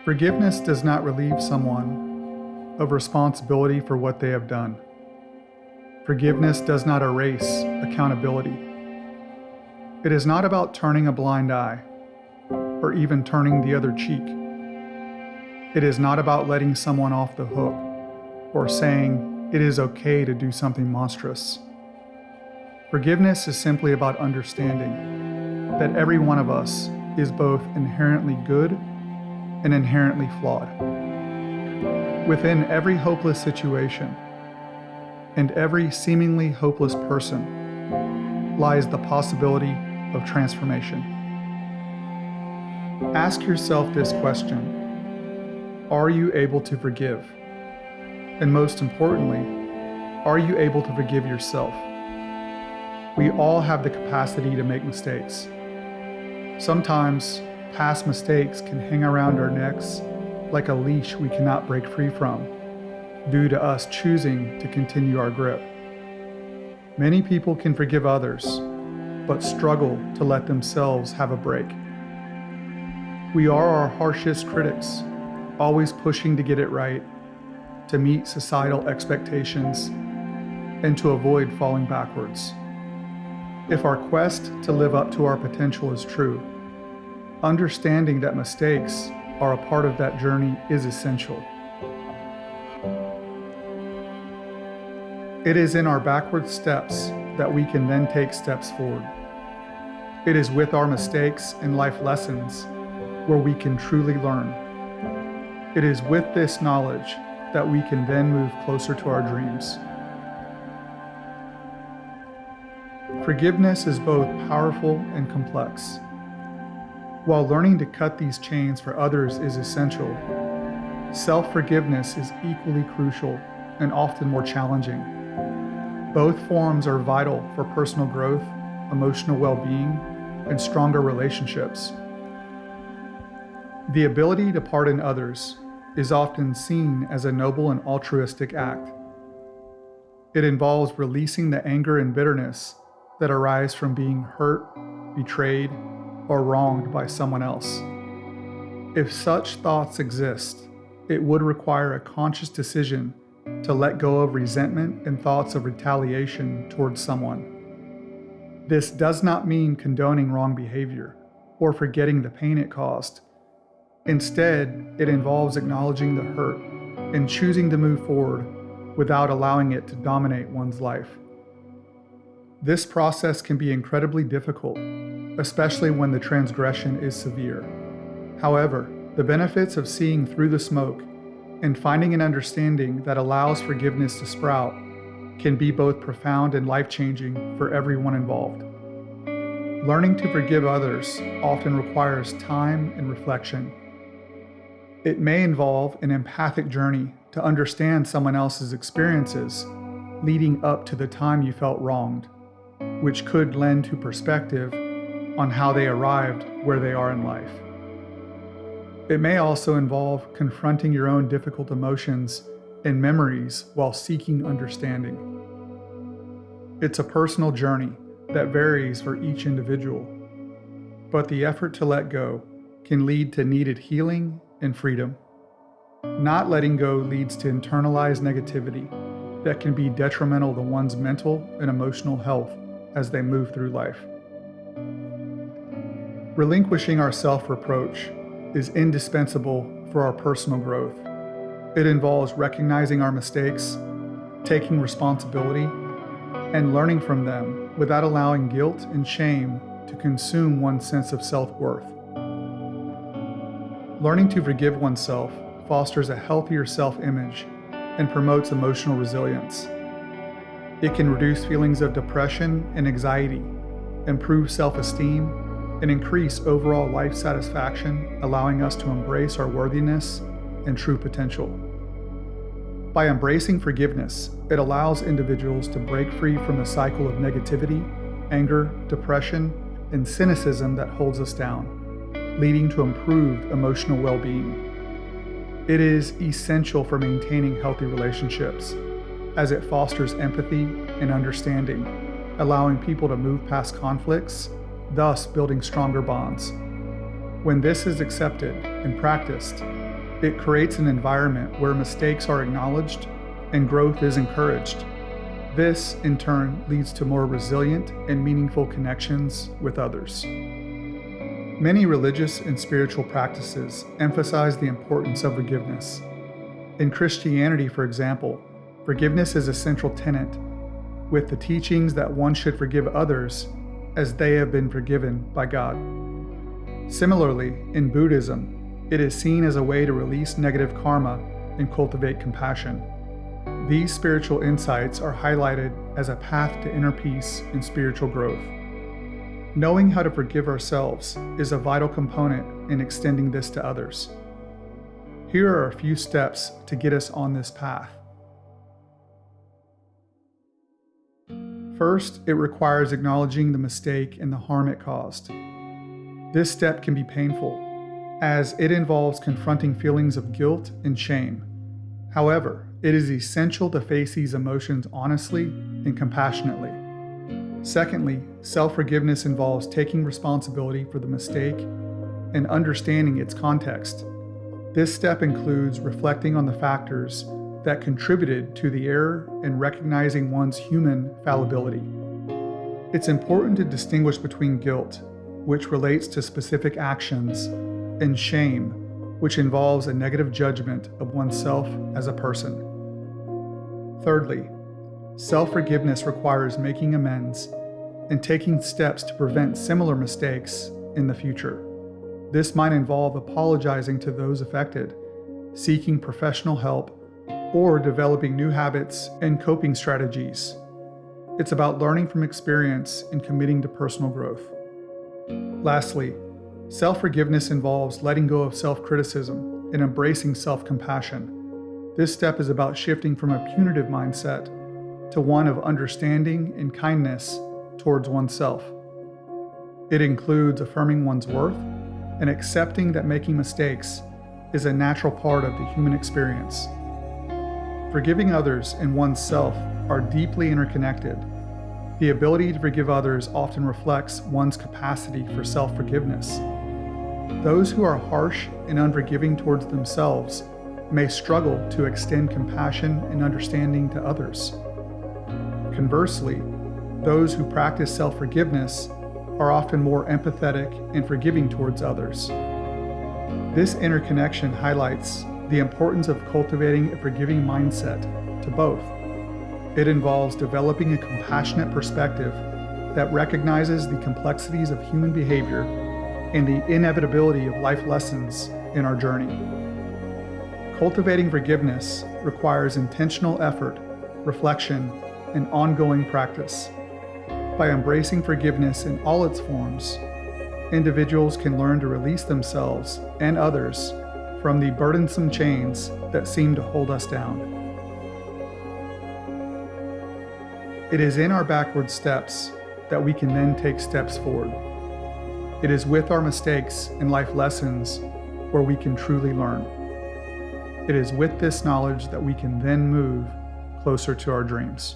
Forgiveness does not relieve someone of responsibility for what they have done. Forgiveness does not erase accountability. It is not about turning a blind eye or even turning the other cheek. It is not about letting someone off the hook or saying it is okay to do something monstrous. Forgiveness is simply about understanding that every one of us is both inherently good and inherently flawed. Within every hopeless situation and every seemingly hopeless person lies the possibility of transformation. Ask yourself this question: are you able to forgive? And most importantly, are you able to forgive yourself? We all have the capacity to make mistakes. Sometimes past mistakes can hang around our necks like a leash we cannot break free from, due to us choosing to continue our grip. Many people can forgive others, but struggle to let themselves have a break. We are our harshest critics, always pushing to get it right, to meet societal expectations, and to avoid falling backwards. If our quest to live up to our potential is true, understanding that mistakes are a part of that journey is essential. It is in our backward steps that we can then take steps forward. It is with our mistakes and life lessons where we can truly learn. It is with this knowledge that we can then move closer to our dreams. Forgiveness is both powerful and complex. While learning to cut these chains for others is essential, self-forgiveness is equally crucial and often more challenging. Both forms are vital for personal growth, emotional well-being, and stronger relationships. The ability to pardon others is often seen as a noble and altruistic act. It involves releasing the anger and bitterness that arise from being hurt, betrayed, or wronged by someone else. If such thoughts exist, it would require a conscious decision to let go of resentment and thoughts of retaliation towards someone. This does not mean condoning wrong behavior or forgetting the pain it caused. Instead, it involves acknowledging the hurt and choosing to move forward without allowing it to dominate one's life. This process can be incredibly difficult, especially when the transgression is severe. However, the benefits of seeing through the smoke and finding an understanding that allows forgiveness to sprout can be both profound and life-changing for everyone involved. Learning to forgive others often requires time and reflection. It may involve an empathic journey to understand someone else's experiences leading up to the time you felt wronged, which could lend to perspective on how they arrived where they are in life. It may also involve confronting your own difficult emotions and memories while seeking understanding. It's a personal journey that varies for each individual, but the effort to let go can lead to needed healing and freedom. Not letting go leads to internalized negativity that can be detrimental to one's mental and emotional health as they move through life. Relinquishing our self-reproach is indispensable for our personal growth. It involves recognizing our mistakes, taking responsibility, and learning from them without allowing guilt and shame to consume one's sense of self-worth. Learning to forgive oneself fosters a healthier self-image and promotes emotional resilience. It can reduce feelings of depression and anxiety, improve self-esteem, and increase overall life satisfaction, allowing us to embrace our worthiness and true potential. By embracing forgiveness, it allows individuals to break free from the cycle of negativity, anger, depression, and cynicism that holds us down, leading to improved emotional well-being. It is essential for maintaining healthy relationships, as it fosters empathy and understanding, allowing people to move past conflicts, thus building stronger bonds. When this is accepted and practiced, It creates an environment where mistakes are acknowledged and growth is encouraged. This, in turn, leads to more resilient and meaningful connections with others. Many religious and spiritual practices emphasize the importance of forgiveness. In Christianity, for example, forgiveness is a central tenet, with the teachings that one should forgive others as they have been forgiven by God. Similarly, in Buddhism, it is seen as a way to release negative karma and cultivate compassion. These spiritual insights are highlighted as a path to inner peace and spiritual growth. Knowing how to forgive ourselves is a vital component in extending this to others. Here are a few steps to get us on this path. First, it requires acknowledging the mistake and the harm it caused. This step can be painful, as it involves confronting feelings of guilt and shame. However, it is essential to face these emotions honestly and compassionately. Secondly, self-forgiveness involves taking responsibility for the mistake and understanding its context. This step includes reflecting on the factors that contributed to the error and recognizing one's human fallibility. It's important to distinguish between guilt, which relates to specific actions, and shame, which involves a negative judgment of oneself as a person. Thirdly, self-forgiveness requires making amends and taking steps to prevent similar mistakes in the future. This might involve apologizing to those affected, seeking professional help, or developing new habits and coping strategies. It's about learning from experience and committing to personal growth. Lastly, self-forgiveness involves letting go of self-criticism and embracing self-compassion. This step is about shifting from a punitive mindset to one of understanding and kindness towards oneself. It includes affirming one's worth and accepting that making mistakes is a natural part of the human experience. Forgiving others and oneself are deeply interconnected. The ability to forgive others often reflects one's capacity for self-forgiveness. Those who are harsh and unforgiving towards themselves may struggle to extend compassion and understanding to others. Conversely, those who practice self-forgiveness are often more empathetic and forgiving towards others. This interconnection highlights the importance of cultivating a forgiving mindset to both. It involves developing a compassionate perspective that recognizes the complexities of human behavior and the inevitability of life lessons in our journey. Cultivating forgiveness requires intentional effort, reflection, and ongoing practice. By embracing forgiveness in all its forms, individuals can learn to release themselves and others from the burdensome chains that seem to hold us down. It is in our backward steps that we can then take steps forward. It is with our mistakes and life lessons where we can truly learn. It is with this knowledge that we can then move closer to our dreams.